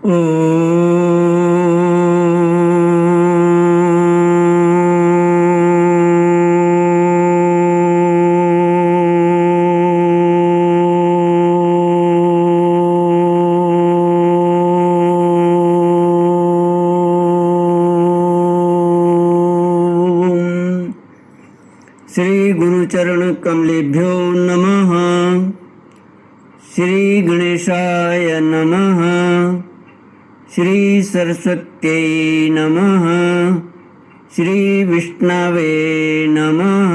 श्री गुरुचरण कमलेभ्यो नमः। श्री गणेशाय नमः। श्री सरस्वत्यै नमः। श्री विष्णवे नमः।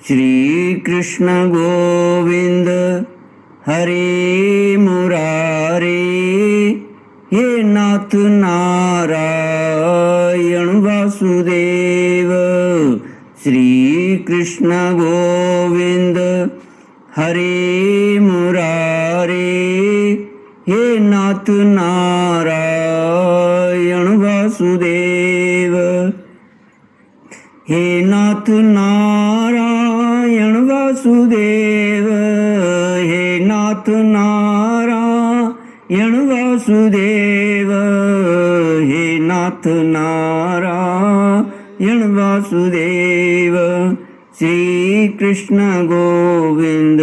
श्री कृष्ण गोविंद हरे मुरारे, हे नाथ नारायण वासुदेव। श्री कृष्ण गोविंद हरे मुरारे, हे नाथ नारायण वासुदेव। हे नाथ नारायण वासुदेव, हे नाथ नारायण वासुदेव, हे नाथ नारायण वासुदेव। श्री कृष्ण गोविंद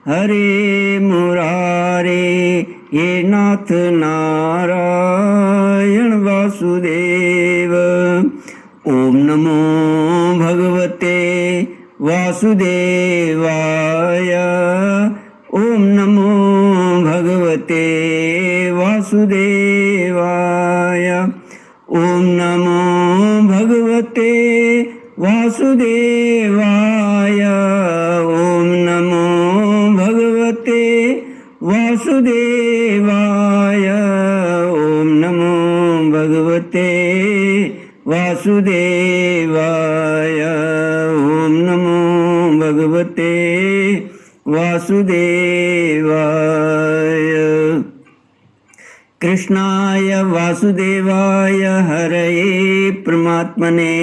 हरे मुरारे, हे नाथ नारायण वासुदेव। ओम नमो भगवते वासुदेवाय। ओम नमो भगवते वासुदेवाय। ओम नमो भगवते वासुदेवाय। ओम नमो भगवते वासुदेवाय। ओम नमो भगवते वासुदेवाय। ओम नमो भगवते वासुदेवाय। कृष्णाय वासुदेवाय हरये परमात्मने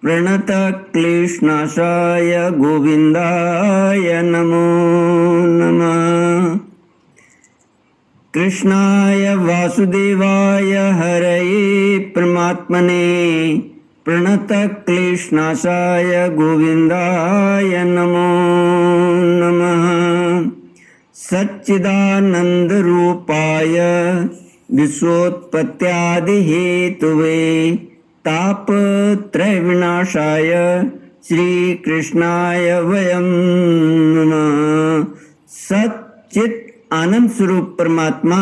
प्रणतक्लेशनाशाय गोविन्दाय नमो नमः। कृष्णाय वासुदेवाय हरये परमात्मने प्रणतक्लेशनाशाय गोविन्दाय नमो नमः। सच्चिदानन्दरूपाय विश्वोत्पत्त्यादिहेतुवे तापत्रयविनाशाय श्रीकृष्णाय वयं नमः। सच्चित आनंद स्वरूप परमात्मा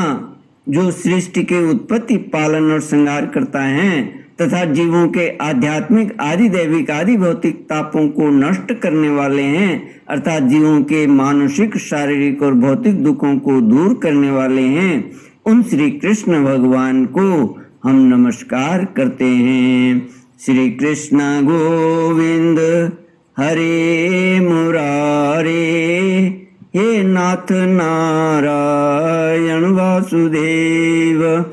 जो सृष्टि के उत्पत्ति, पालन और संहार करता है तथा जीवों के आध्यात्मिक, आदि दैविक, आदि भौतिक तापों को नष्ट करने वाले हैं, अर्थात जीवों के मानसिक, शारीरिक और भौतिक दुखों को दूर करने वाले हैं, उन श्री कृष्ण भगवान को हम नमस्कार करते हैं। श्री कृष्ण गोविंद हरे मुरारे, हे नाथ नारायण वासुदेव।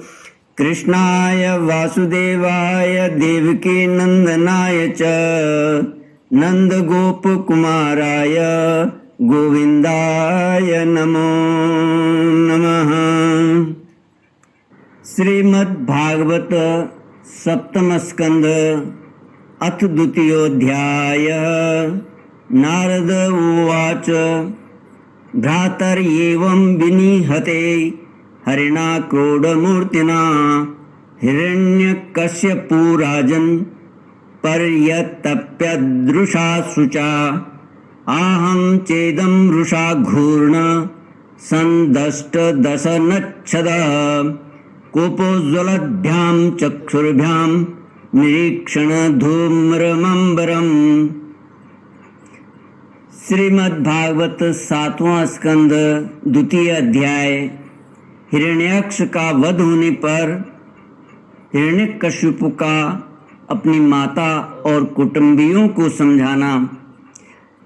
कृष्णाय वासुदेवाय देवकी नंदनाय च नंद गोप कुमाराय गोविंदाय नमो नमः। श्रीमद् भागवत सप्तम स्कंद अथ द्वितीयोऽध्याय। नारद उवाच भ्रातर्येवं विनिहते हरिणा क्रोडमूर्तिना हिरण्यकश्यपुराजन् पर्यतप्यदृशा शुचा। आहं चेदं रुषा घूर्ण सन्दष्टदशनच्छदः कोपोज्ज्वलद्भ्यां चक्षुर्भ्यां निरीक्षण धूम्रमंबरम्। श्रीमद्भागवत सातवां स्कंद द्वितीय अध्याय। हिरण्याक्ष का वध होने पर हिरण्यकश्यप का अपनी माता और कुटुंबियों को समझाना।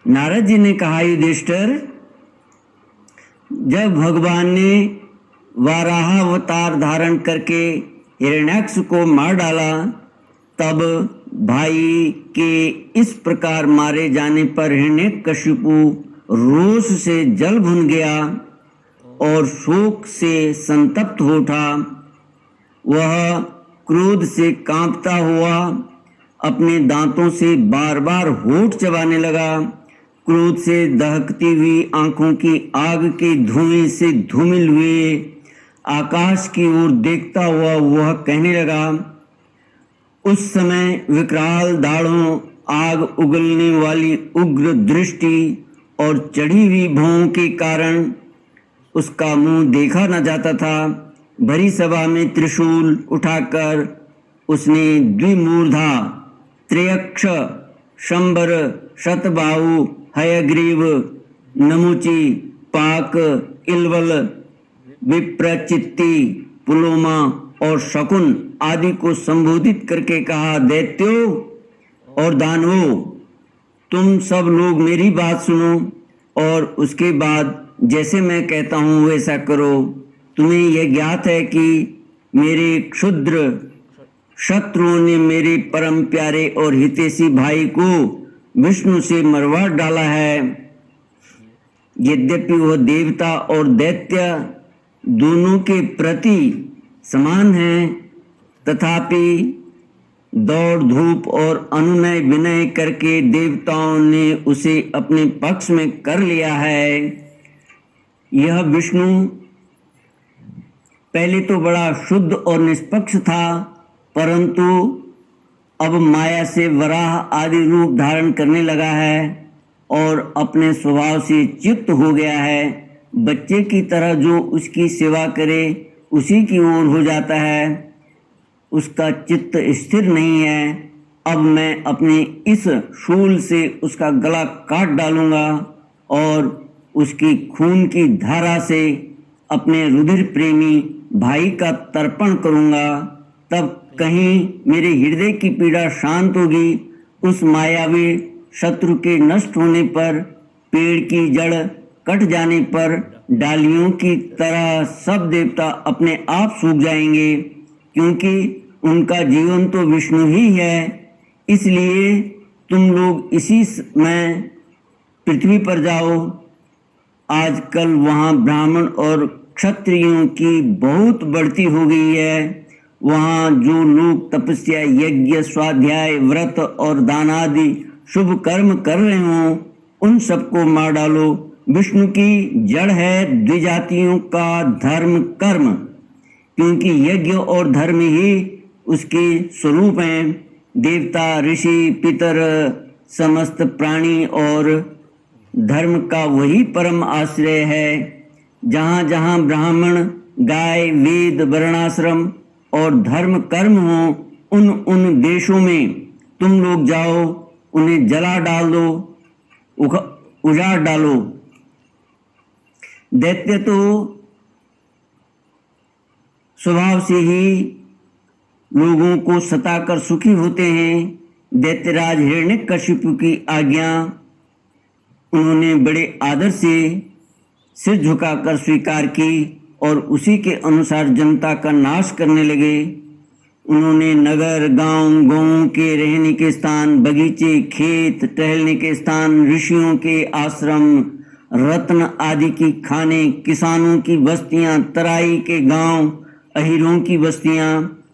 नारद जी ने कहा, युधिष्ठिर, जब भगवान ने वाराह अवतार धारण करके हिरण्याक्ष को मार डाला, तब भाई के इस प्रकार मारे जाने पर हिरण्यकश्यप रोष से जल भुन गया और शोक से संतप्त हो उठा। वह क्रोध से कांपता हुआ अपने दांतों से बार बार होठ चबाने लगा। क्रोध से दहकती हुई आंखों की आग के धुएं से धूमिल हुए आकाश की ओर देखता हुआ वह कहने लगा। उस समय विकराल दाढ़ों, आग उगलने वाली उग्र दृष्टि और चढ़ी हुई भौं के कारण उसका मुंह देखा न जाता था। भरी सभा में त्रिशूल उठाकर उसने द्विमूर्धा, त्र्यक्ष, शंबर, शतबाहु, हयग्रीव, नमुची, पाक, इलवल, विप्रचित्ति, पुलोमा और शकुन आदि को संबोधित करके कहा, दैत्यों और दानवों, तुम सब लोग मेरी बात सुनो और उसके बाद जैसे मैं कहता हूँ वैसा करो। तुम्हें यह ज्ञात है कि मेरे क्षुद्र शत्रुओं ने मेरे परम प्यारे और हितैषी भाई को विष्णु से मरवा डाला है। यद्यपि वह देवता और दैत्य दोनों के प्रति समान है, तथापि दौड़ धूप और अनुनय विनय करके देवताओं ने उसे अपने पक्ष में कर लिया है। यह विष्णु पहले तो बड़ा शुद्ध और निष्पक्ष था, परंतु अब माया से वराह आदि रूप धारण करने लगा है और अपने स्वभाव से च्युत हो गया है। बच्चे की तरह जो उसकी सेवा करे उसी की ओर हो जाता है, उसका चित्त स्थिर नहीं है। अब मैं अपने इस शूल से उसका गला काट डालूंगा और उसकी खून की धारा से अपने रुधिर प्रेमी भाई का तर्पण करूंगा। तब कहीं मेरे हृदय की पीड़ा शांत होगी। उस मायावी शत्रु के नष्ट होने पर, पेड़ की जड़ कट जाने पर डालियों की तरह सब देवता अपने आप सूख जाएंगे, क्योंकि उनका जीवन तो विष्णु ही है। इसलिए तुम लोग इसी में पृथ्वी पर जाओ। आजकल वहाँ ब्राह्मण और क्षत्रियों की बहुत बढ़ती हो गई है। वहाँ जो लोग तपस्या, यज्ञ, स्वाध्याय, व्रत और दान आदि शुभ कर्म कर रहे हों, उन सबको मार डालो। विष्णु की जड़ है द्विजातियों का धर्म कर्म, क्योंकि यज्ञ और धर्म ही उसके स्वरूप हैं। देवता, ऋषि, पितर, समस्त प्राणी और धर्म का वही परम आश्रय है। जहाँ जहाँ ब्राह्मण, गाय, वेद, वर्णाश्रम और धर्म कर्म हो, उन उन देशों में तुम लोग जाओ, उन्हें जला डाल दो, उजाड़ डालो। दैत्य तो स्वभाव से ही लोगों को सताकर सुखी होते हैं। दैत्यराज हिरण्यकशिपु की आज्ञा उन्होंने बड़े आदर से सिर झुकाकर स्वीकार की और उसी के अनुसार जनता का नाश करने लगे। उन्होंने नगर, गांव, गौओं के रहने के स्थान, बगीचे, खेत, टहलने के स्थान, ऋषियों के आश्रम, रत्न आदि की खाने, किसानों की बस्तियां, तराई के गांव, अहीरों की बस्तियां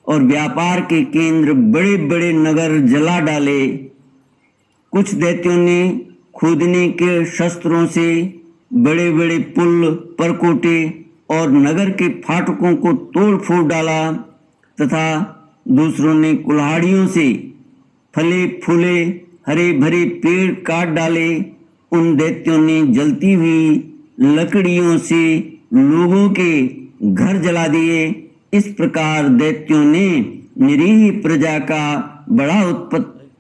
और व्यापार के केंद्र, बड़े बड़े नगर जला डाले। कुछ दैत्यों ने खोदने के शस्त्रों से बड़े बड़े पुल, परकोटे और नगर के फाटकों को तोड़ फोड़ डाला, तथा दूसरों ने कुल्हाड़ियों से फले फूले हरे भरे पेड़ काट डाले। उन दैत्यों ने जलती हुई लकड़ियों से लोगों के घर जला दिए। इस प्रकार दैत्यों ने निरीह प्रजा का बड़ा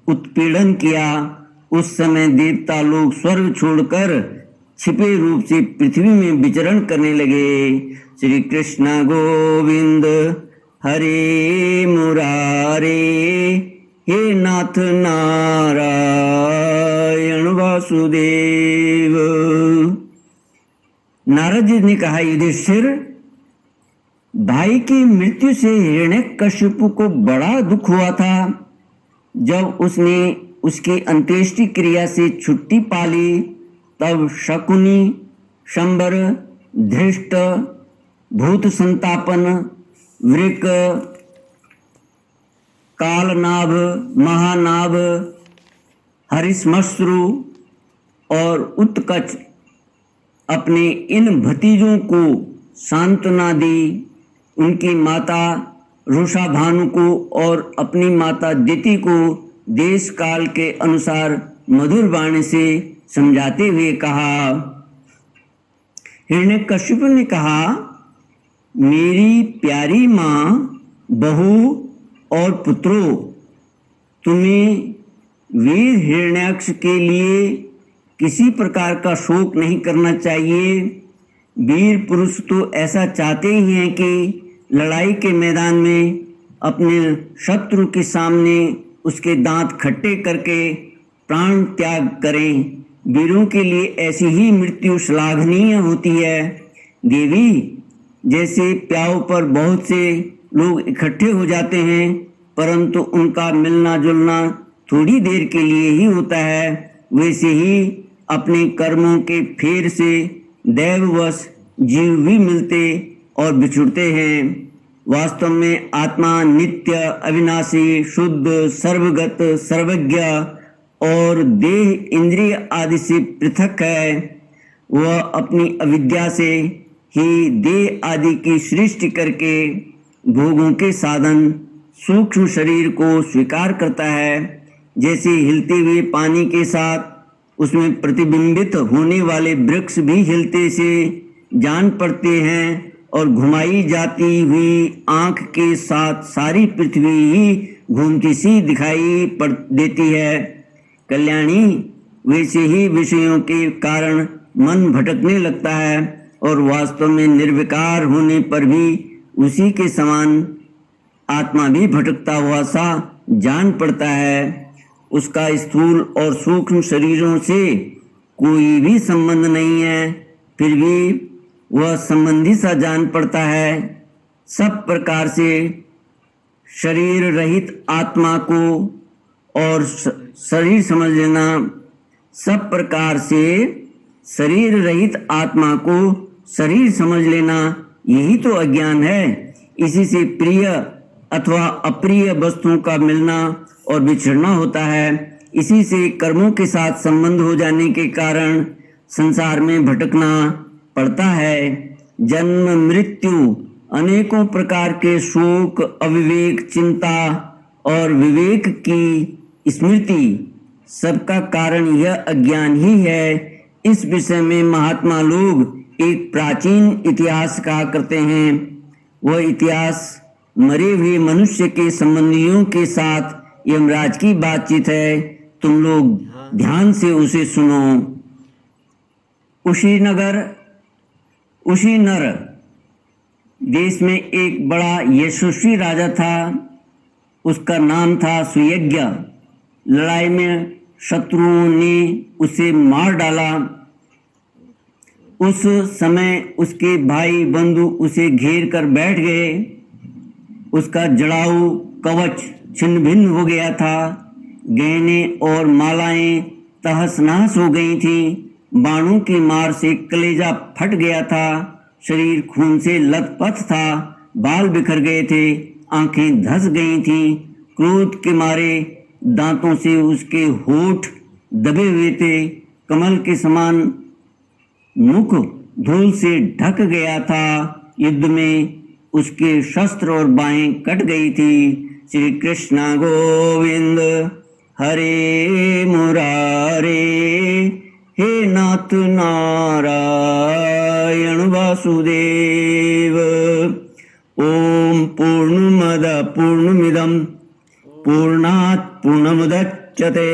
उत्पीड़न किया। उस समय देवता लोग स्वर्ग छोड़कर छिपे रूप से पृथ्वी में विचरण करने लगे। श्री कृष्ण गोविंद हरे मुरारे, हे नाथ नारायण वासुदेव। नारद जी ने कहा, युधिष्ठिर, भाई की मृत्यु से हिरण्यकशिपु को बड़ा दुख हुआ था। जब उसने उसकी अंत्येष्टि क्रिया से छुट्टी पाली, तब शकुनी, शंबर, धृष्ट, भूत संतापन, वृक, कालनाभ, महानाभ, हरिश्मश्रु और उत्कच अपने इन भतीजों को सांत्वना दी। उनकी माता रुषाभानु को और अपनी माता दिति को देश काल के अनुसार मधुर वाणी से समझाते हुए कहा। हिरण्यकशिपु ने कहा, मेरी प्यारी माँ, बहू और पुत्रों, तुम्हें वीर हिरण्याक्ष के लिए किसी प्रकार का शोक नहीं करना चाहिए। वीर पुरुष तो ऐसा चाहते ही हैं कि लड़ाई के मैदान में अपने शत्रु के सामने उसके दांत खट्टे करके प्राण त्याग करें। वीरों के लिए ऐसी ही मृत्यु श्लाघनीय होती है। देवी, जैसे प्याऊ पर बहुत से लोग इकट्ठे हो जाते हैं, परंतु उनका मिलना जुलना थोड़ी देर के लिए ही होता है, वैसे ही अपने कर्मों के फेर से दैववश जीव भी मिलते और बिछुड़ते हैं। वास्तव में आत्मा नित्य, अविनाशी, शुद्ध, सर्वगत, सर्वज्ञ और देह, इंद्रिय आदि से पृथक है। वह अपनी अविद्या से ही देह आदि की सृष्टि करके भोगों के साधन सूक्ष्म शरीर को स्वीकार करता है। जैसे हिलते हुए पानी के साथ उसमें प्रतिबिंबित होने वाले वृक्ष भी हिलते से जान पड़ते हैं और घुमाई जाती हुई आंख के साथ सारी पृथ्वी ही घूमती सी दिखाई पड़ देती है। कल्याणी, वैसे ही विषयों के कारण मन भटकने लगता है और वास्तव में निर्विकार होने पर भी उसी के समान आत्मा भी भटकता हुआ सा जान पड़ता है। उसका स्थूल और सूक्ष्म शरीरों से कोई भी संबंध नहीं है, फिर भी वह संबंधी सा जान पड़ता है। सब प्रकार से शरीर रहित आत्मा को और शरीर समझ लेना, सब प्रकार से शरीर रहित आत्मा को शरीर समझ लेना, यही तो अज्ञान है। इसी से प्रिय अथवा अप्रिय वस्तुओं का मिलना और बिछड़ना होता है। इसी से कर्मों के साथ संबंध हो जाने के कारण संसार में भटकना पड़ता है। जन्म, मृत्यु, अनेकों प्रकार के शोक, अविवेक, चिंता और विवेक की स्मृति, सबका कारण यह अज्ञान ही है। इस विषय में महात्मा लोग एक प्राचीन इतिहास कहा करते हैं। वह इतिहास मरे हुए मनुष्य के संबंधियों के साथ यमराज की बातचीत है। तुम लोग ध्यान से उसे सुनो। उशीनर देश में एक बड़ा यशस्वी राजा था। उसका नाम था सुयज्ञ। लड़ाई में शत्रुओं ने उसे मार डाला। उस समय उसके भाई बंधु उसे घेर कर बैठ गए। उसका जड़ाऊ कवच छिन्न भिन्न हो गया था। गहने और मालाएं तहस नहस हो गई थीं। बाणों की मार से कलेजा फट गया था। शरीर खून से लथपथ था। बाल बिखर गए थे। आंखें धस गई थीं। क्रोध के मारे दांतों से उसके होठ दबे हुए थे। कमल के समान मुख धूल से ढक गया था। युद्ध में उसके शस्त्र और बाहें कट गई थी। श्री कृष्ण गोविंद हरे मुरारे, हे नाथ नारायण वासुदेव। ओम पूर्णमद पूर्णमिदं पूर्णात् पूर्णमुदच्यते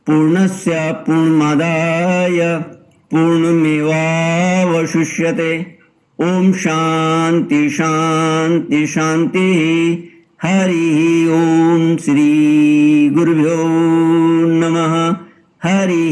पूर्णस्य पूर्णमादाय पूर्णमेवावशिष्यते। ओम शांति शांति शांति। हरि ओम। श्री गुरुभ्यो नमः। हरि